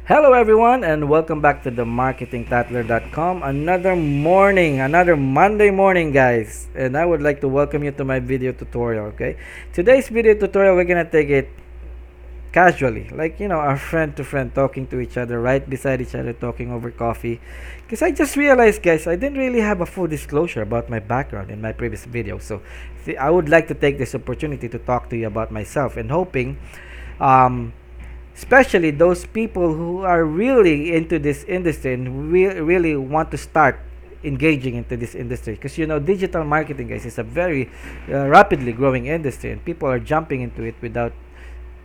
Hello, everyone, and welcome back to the marketingtattler.com. Another morning, another Monday morning, guys. And I would like to welcome you to my video tutorial. Okay, today's video tutorial, we're gonna take it casually, like our friend to friend talking to each other, right beside each other, talking over coffee. Because I just realized, guys, I didn't really have a full disclosure about my background in my previous video. So, I would like to take this opportunity to talk to you about myself and hoping. Um, Especially those people who are really into this industry and really want to start engaging into this industry, because digital marketing, guys, is a very rapidly growing industry, and people are jumping into it without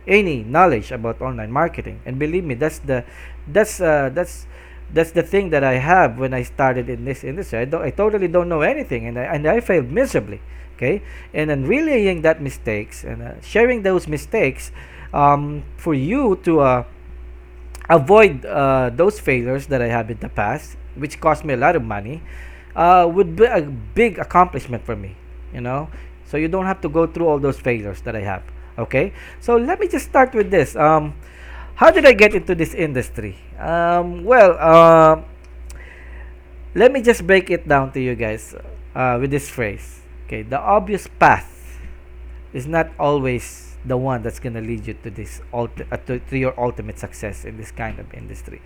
any knowledge about online marketing. And believe me, that's uh, that's that's the thing that I have. When I started in this industry, I totally don't know anything, and I failed miserably. Okay, and then relaying that mistakes and sharing those mistakes, for you to avoid those failures that I had in the past, which cost me a lot of money, would be a big accomplishment for me. You know, so you don't have to go through all those failures that I have. Okay, so let me just start with this. How did I get into this industry? Let me just break it down to you guys with this phrase. Okay, the obvious path is not always the one that's gonna lead you to to your ultimate success in this kind of industry.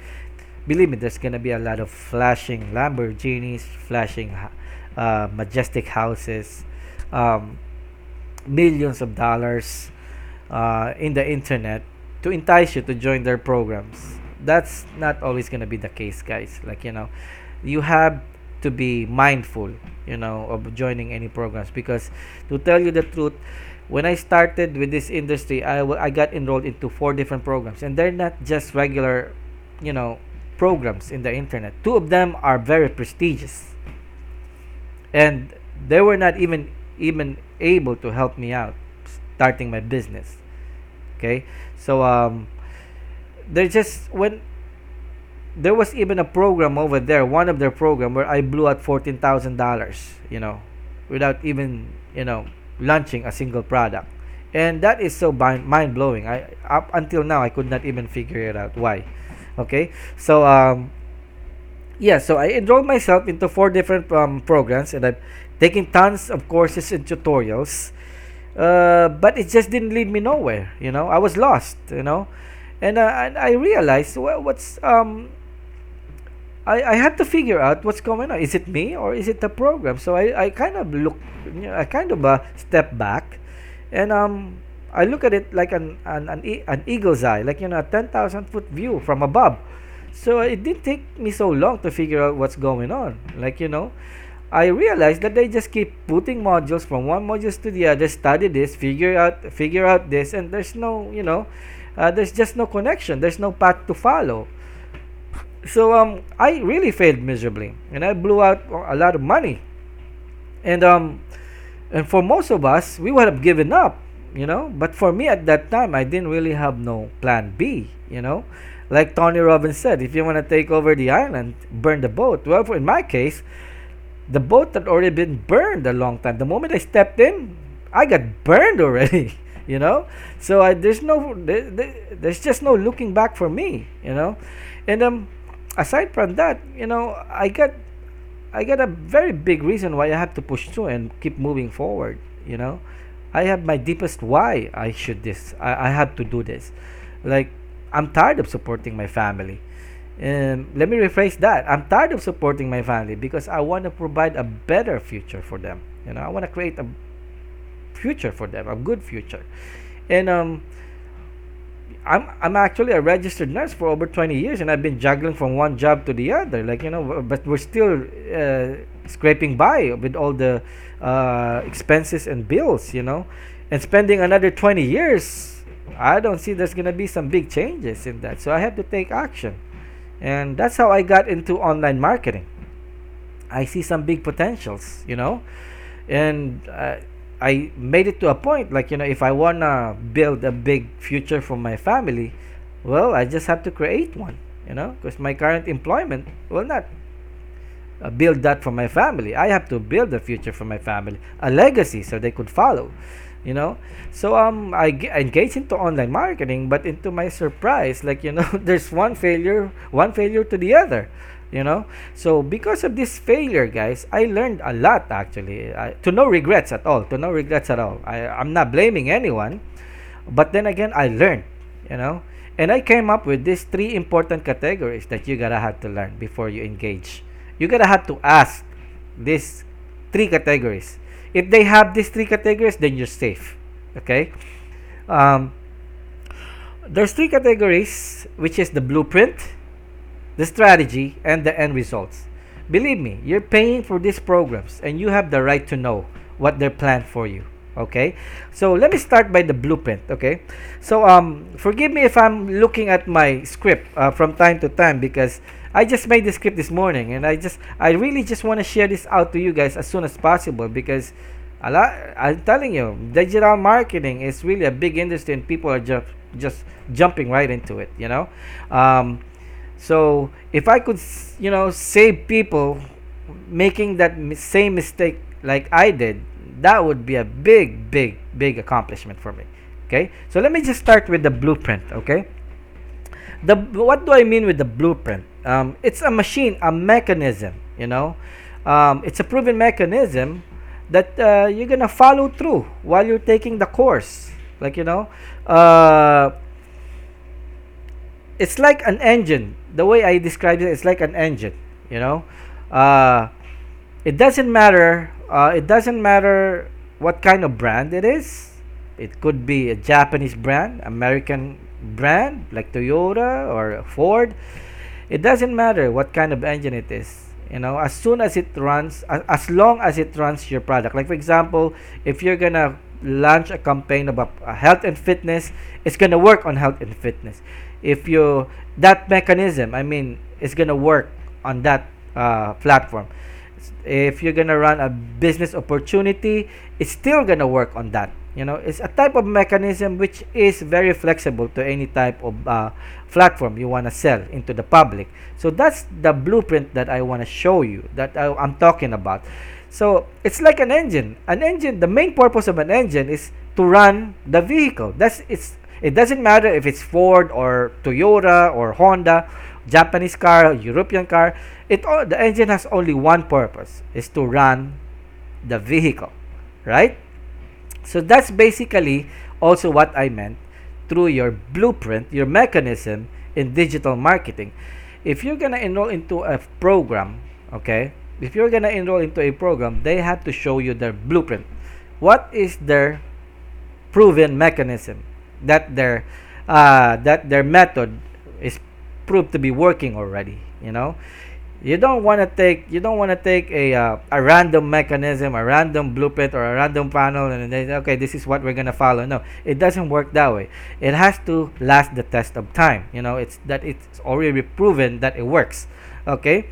Believe me, there's gonna be a lot of flashing Lamborghinis, flashing majestic houses, um, millions of dollars in the internet to entice you to join their programs. That's not always gonna be the case, guys. Like, you have to be mindful, of joining any programs, because to tell you the truth, when I started with this industry, I got enrolled into four different programs, and they're not just regular, programs in the internet. Two of them are very prestigious, and they were not even able to help me out starting my business. Okay, so they're just when there was even a program over there, one of their program, where I blew out $14,000, without even launching a single product, and that is so mind blowing. I Up until now, I could not even figure it out why. Okay, so yeah, so I enrolled myself into four different programs, and I've taken tons of courses and tutorials, but it just didn't lead me nowhere. I was lost. And I realized, well, I had to figure out what's going on. Is it me, or is it the program? So I kind of look, I kind of step back, and I look at it like an eagle's eye, like a 10,000 foot view from above. So it didn't take me so long to figure out what's going on. Like, I realized that they just keep putting modules from one module to the other, study this, figure out this, and there's no, there's just no connection. There's no path to follow. So I really failed miserably, and I blew out a lot of money. And for most of us, we would have given up. But for me at that time, I didn't really have no plan B. Like Tony Robbins said, if you want to take over the island, burn the boat. Well, in my case, the boat had already been burned a long time. The moment I stepped in, I got burned already. So there's just no looking back for me. And aside from that, I got a very big reason why I have to push through and keep moving forward. I have my deepest why I have to do this. Like, I'm tired of supporting my family. And let me rephrase that. I'm tired of supporting my family because I want to provide a better future for them. I want to create a future for them, a good future. And I'm actually a registered nurse for over 20 years, and I've been juggling from one job to the other. Like, but we're still scraping by with all the expenses and bills. And spending another 20 years, I don't see there's gonna be some big changes in that. So I have to take action, and that's how I got into online marketing. I see some big potentials. And I made it to a point, like, if I wanna build a big future for my family, well, I just have to create one, because my current employment will not build that for my family. I have to build a future for my family, a legacy, so they could follow. you know. So I engaged into online marketing, but into my surprise, like, there's one failure to the other, you know. So because of this failure, guys, I learned a lot, actually. To no regrets at all, I'm not blaming anyone, but then again, I learned, you know. And I came up with these three important categories that you gotta have to learn before you engage. You gotta have to ask these three categories. If they have these three categories, then you're safe. Okay. Um, there's three categories, which is the blueprint, the strategy, and the end results. Believe me, you're paying for these programs, and you have the right to know what they're planned for you. Okay, so let me start by the blueprint. Okay, so forgive me if I'm looking at my script from time to time, because I just made the script this morning, and I really just want to share this out to you guys as soon as possible, because I'm telling you, digital marketing is really a big industry, and people are just jumping right into it. Um, so if I could, save people making that same mistake like I did, that would be a big, big, big accomplishment for me. Okay, so let me just start with the blueprint. Okay, what do I mean with the blueprint? It's a machine, a mechanism. It's a proven mechanism that you're gonna follow through while you're taking the course. Like, uh, it's like an engine. The way I describe it, it's like an engine. You know, uh, it doesn't matter. It doesn't matter what kind of brand it is. It could be a Japanese brand, American brand like Toyota or Ford. It doesn't matter what kind of engine it is. As soon as it runs, as long as it runs your product. Like, for example, if you're gonna launch a campaign about health and fitness, it's gonna work on health and fitness. If you that mechanism, I mean, it's gonna work on that platform. If you're gonna run a business opportunity, it's still gonna work on that. It's a type of mechanism which is very flexible to any type of platform you want to sell into the public. So that's the blueprint that I want to show you, that I'm talking about. So it's like an engine. The main purpose of an engine is to run the vehicle. It doesn't matter if it's Ford or Toyota or Honda, Japanese car, European car. The engine has only one purpose, is to run the vehicle, right? So that's basically also what I meant through your blueprint, your mechanism in digital marketing. If you're gonna enroll into a program, okay, they have to show you their blueprint. What is their proven mechanism, that their method is proved to be working already. You don't want to take a random mechanism, a random blueprint, or a random panel, and then, okay, this is what we're gonna follow. No, it doesn't work that way. It has to last the test of time. It's already proven that it works. Okay,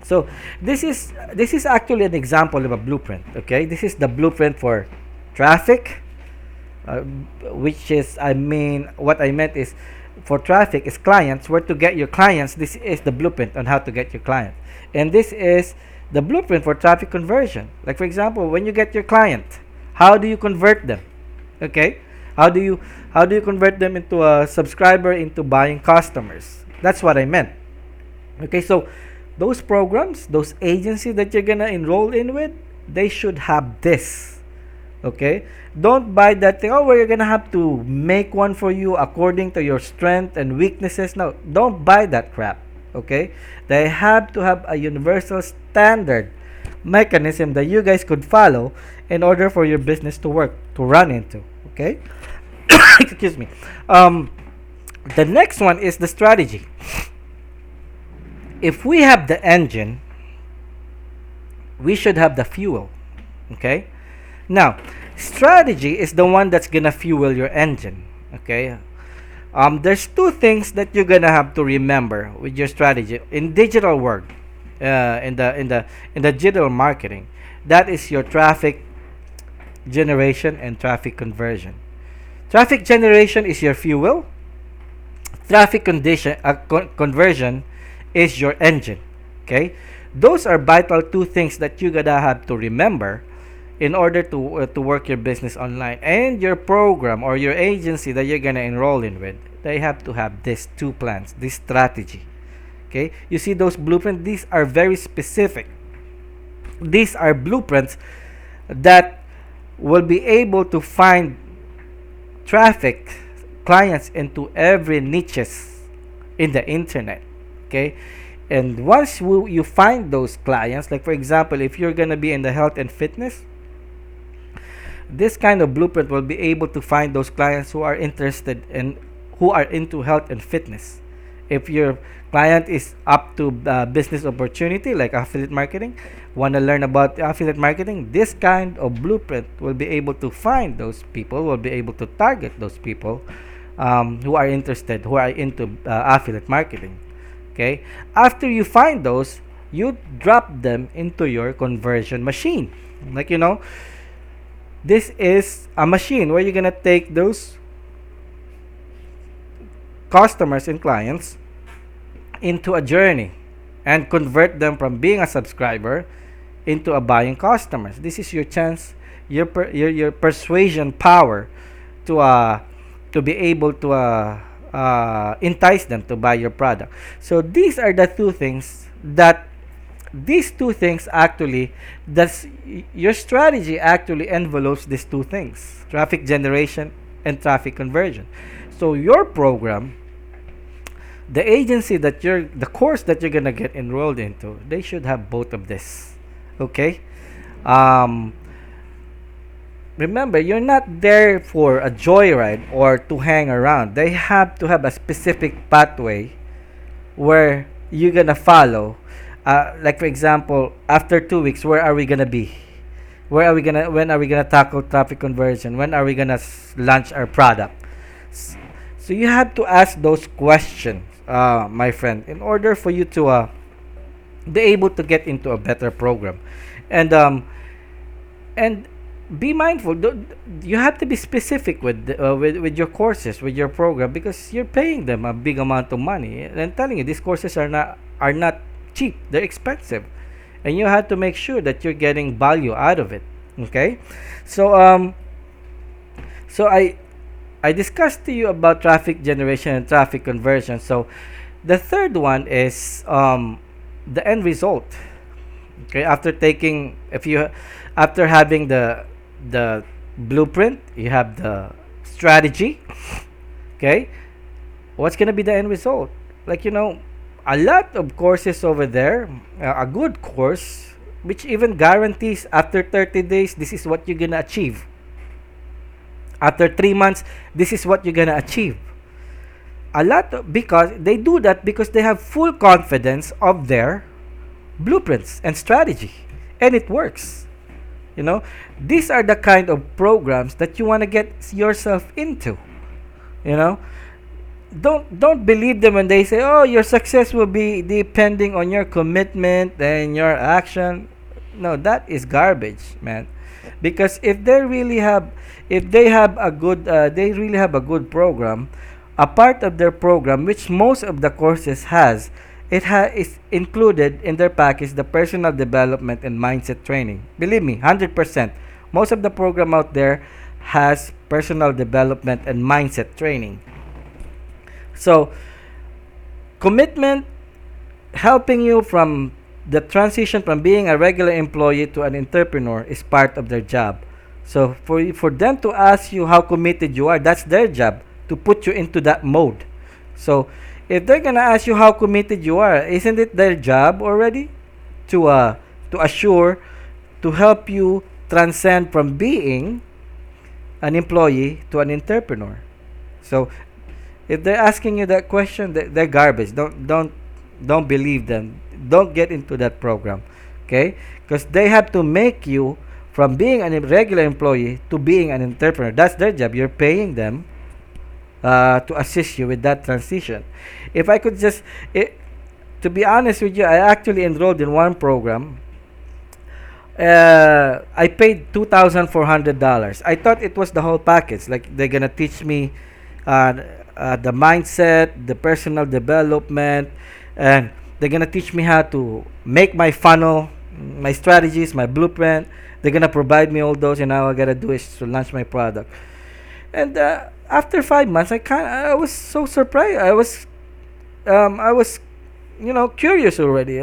so this is actually an example of a blueprint. Okay, this is the blueprint for traffic, which is, what I meant is, for traffic is clients, where to get your clients. This is the blueprint on how to get your client, and this is the blueprint for traffic conversion. Like, for example, when you get your client, how do you convert them? Okay, how do you convert them into a subscriber, into buying customers? That's what I meant. Okay, so those programs, those agencies that you're gonna enroll in with, they should have this. Okay, don't buy that thing, we're gonna have to make one for you according to your strength and weaknesses. No, don't buy that crap. Okay, they have to have a universal standard mechanism that you guys could follow in order for your business to work, to run into. Okay. Excuse me. The next one is the strategy. If we have the engine, we should have the fuel. Okay, now strategy is the one that's gonna fuel your engine. Okay, there's two things that you're gonna have to remember with your strategy in digital world, in the digital marketing. That is your traffic generation and traffic conversion. Traffic generation is your fuel. Traffic conversion is your engine. Okay, those are vital two things that you gotta have to remember in order to work your business online. And your program or your agency that you're gonna enroll in with, they have to have these two plans, this strategy. Okay, you see those blueprints, these are very specific. These are blueprints that will be able to find traffic, clients into every niches in the internet. Okay, and once you find those clients, like for example, if you're gonna be in the health and fitness, this kind of blueprint will be able to find those clients who are interested in, who are into health and fitness. If your client is up to business opportunity like affiliate marketing, want to learn about affiliate marketing, this kind of blueprint will be able to find those people, will be able to target those people who are interested, who are into affiliate marketing. Okay, after you find those, you drop them into your conversion machine. Like, this is a machine where you're gonna take those customers and clients into a journey and convert them from being a subscriber into a buying customers. This is your chance, your persuasion power to be able to entice them to buy your product. So these are the two things that these two things actually, that's your strategy actually envelopes these two things: traffic generation and traffic conversion. So your program, the agency that the course that you're gonna get enrolled into, they should have both of this. Okay, remember, you're not there for a joyride or to hang around. They have to have a specific pathway where you're gonna follow. Like for example, after 2 weeks, where are we gonna be? When are we gonna tackle traffic conversion? When are we gonna launch our product? So you have to ask those questions, my friend, in order for you to be able to get into a better program. And be mindful. You have to be specific with your courses, with your program, because you're paying them a big amount of money. And I'm telling you, these courses are not cheap. They're expensive, and you have to make sure that you're getting value out of it. Okay, so I discussed to you about traffic generation and traffic conversion. So the third one is the end result. Okay, after having the blueprint, you have the strategy. Okay, what's gonna be the end result? Like, a lot of courses over there, a good course which even guarantees after 30 days this is what you're gonna achieve. After 3 months, this is what you're gonna achieve. Because they do that because they have full confidence of their blueprints and strategy, and it works. These are the kind of programs that you want to get yourself into. Don't believe them when they say, "Oh, your success will be depending on your commitment and your action." No, that is garbage, man. Because if they really have a good program, a part of their program, which most of the courses has, is included in their package, the personal development and mindset training. Believe me, 100%. Most of the program out there has personal development and mindset training. So, commitment, helping you from the transition from being a regular employee to an entrepreneur, is part of their job. So for them to ask you how committed you are, that's their job, to put you into that mode. So if they're gonna ask you how committed you are, isn't it their job already to assure, to help you transcend from being an employee to an entrepreneur? So if they're asking you that question, they're garbage. Don't believe them. Don't get into that program, okay? Because they have to make you from being a regular employee to being an entrepreneur. That's their job. You're paying them to assist you with that transition. If I could to be honest with you, I actually enrolled in one program. I paid $2,400. I thought it was the whole package. Like, they're gonna teach me the mindset, the personal development, and they're gonna teach me how to make my funnel, my strategies, my blueprint. They're gonna provide me all those, and all I gotta do is to launch my product. And after 5 months, I was so surprised. I was curious already.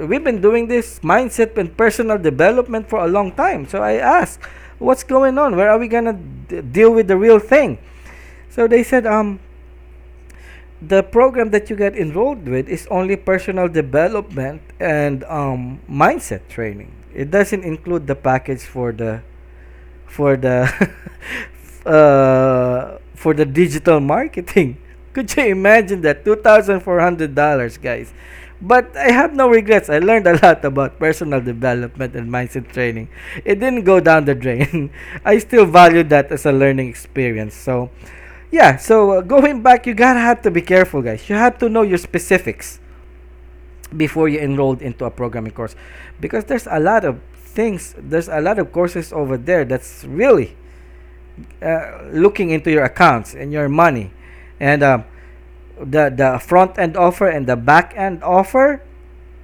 We've been doing this mindset and personal development for a long time. So I asked, what's going on? Where are we gonna deal with the real thing? So they said, the program that you get enrolled with is only personal development and mindset training. It doesn't include the package for the for the digital marketing. Could you imagine that? $2,400, guys. But I have no regrets. I learned a lot about personal development and mindset training. It didn't go down the drain. I still value that as a learning experience. So, yeah. So going back, you gotta have to be careful, guys. You have to know your specifics before you enrolled into a programming course, because there's a lot of things. There's a lot of courses over there that's really looking into your accounts and your money, and the front end offer and the back end offer,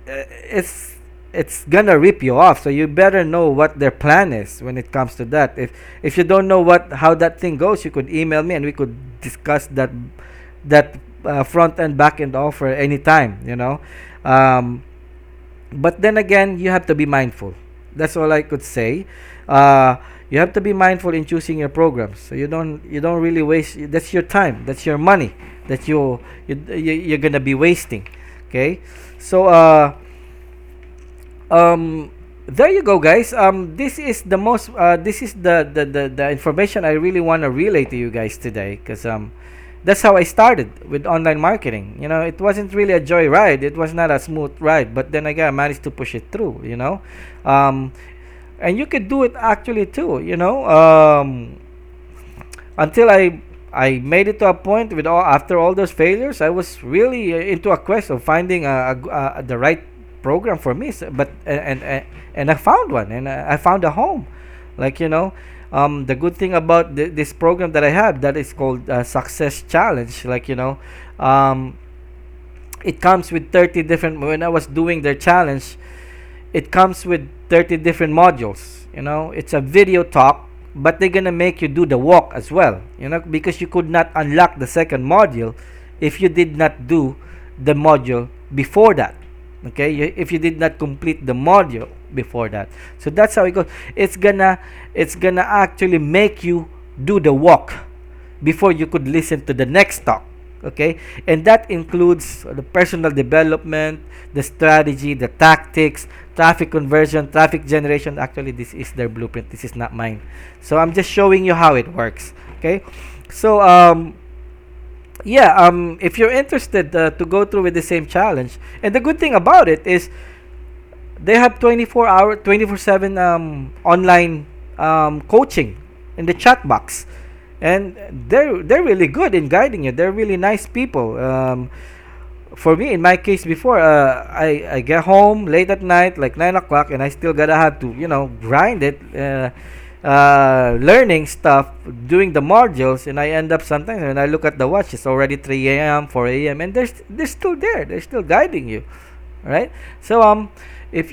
it's gonna rip you off. So you better know what their plan is when it comes to that. If you don't know how that thing goes, you could email me and we could discuss that front end back end offer anytime. Um, but then again, you have to be mindful. That's all I could say. You have to be mindful in choosing your programs, so you don't really waste. That's your time, that's your money that you're gonna be wasting. Okay, so there you go, guys. This is the most this is the information I really want to relay to you guys today, because that's how I started with online marketing. It wasn't really a joy ride. It was not a smooth ride, but then again, I managed to push it through. And you could do it actually too. Until I made it to a point with after all those failures, I was really into a quest of finding the right program for me. But and I found one, and I found a home. Like the good thing about this program that I have, that is called Success Challenge. It comes with 30 different. When I was doing their challenge, it comes with 30 different modules. It's a video talk, but they're gonna make you do the walk as well. Because you could not unlock the second module if you did not do the module before that. Okay, if you did not complete the module before that. So that's how it goes. It's gonna actually make you do the walk before you could listen to the next talk. Okay, and that includes the personal development, the strategy, the tactics, traffic conversion, traffic generation. Actually, this is their blueprint, this is not mine, so I'm just showing you how it works. Okay, so if you're interested to go through with the same challenge, and the good thing about it is they have 24/7 online coaching in the chat box, and they're really good in guiding you. They're really nice people. For me, in my case before, I get home late at night, like 9 o'clock, and I still gotta have to grind it, learning stuff, doing the modules, and I end up sometimes when I look at the watch, it's already 3 a.m., 4 a.m., and they're still there. They're still guiding you, right? So if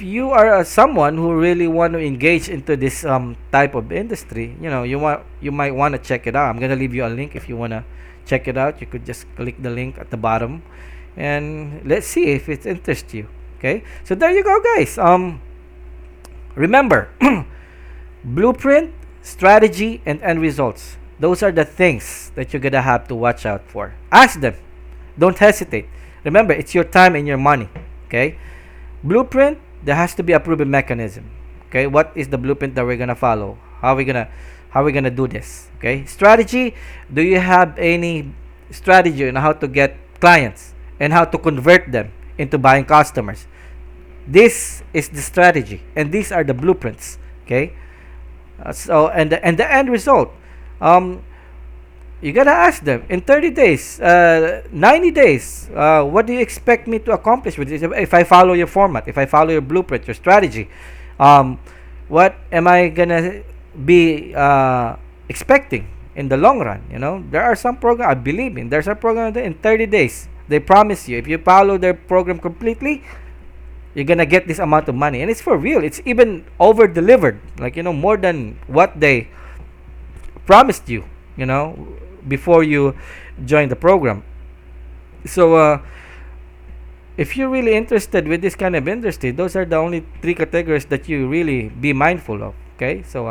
you are someone who really want to engage into this type of industry, you might want to check it out. I'm gonna leave you a link if you wanna check it out. You could just click the link at the bottom, and let's see if it interests you. Okay, so there you go, guys. Remember, blueprint, strategy, and end results. Those are the things that you're gonna have to watch out for. Ask them. Don't hesitate. Remember, it's your time and your money. Okay. Blueprint, there has to be a proven mechanism. Okay, what is the blueprint that we're gonna follow? How are we gonna do this? Okay, strategy, do you have any strategy on how to get clients and how to convert them into buying customers? This is the strategy, and these are the blueprints. Okay, and the end result, you gotta ask them in 30 days, 90 days, what do you expect me to accomplish with this? If I follow your format, if I follow your blueprint, your strategy, what am I gonna be expecting in the long run? There are some programs I believe in. There's a program in 30 days. They promise you, if you follow their program completely, you're gonna get this amount of money, and it's for real. It's even over delivered, like, more than what they promised you, before you join the program. So if you're really interested with this kind of industry, those are the only three categories that you really be mindful of. Okay, so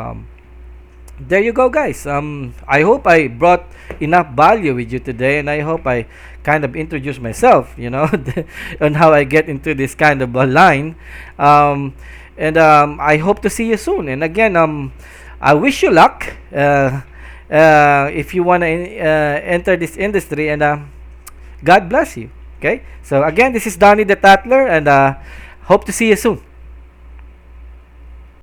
there you go, guys. I hope I brought enough value with you today, and I hope I kind of introduced myself, on how I get into this kind of a line. And I hope to see you soon. And again, I wish you luck if you want to enter this industry, and God bless you. Okay, so again, this is Donnie the Tattler, and hope to see you soon.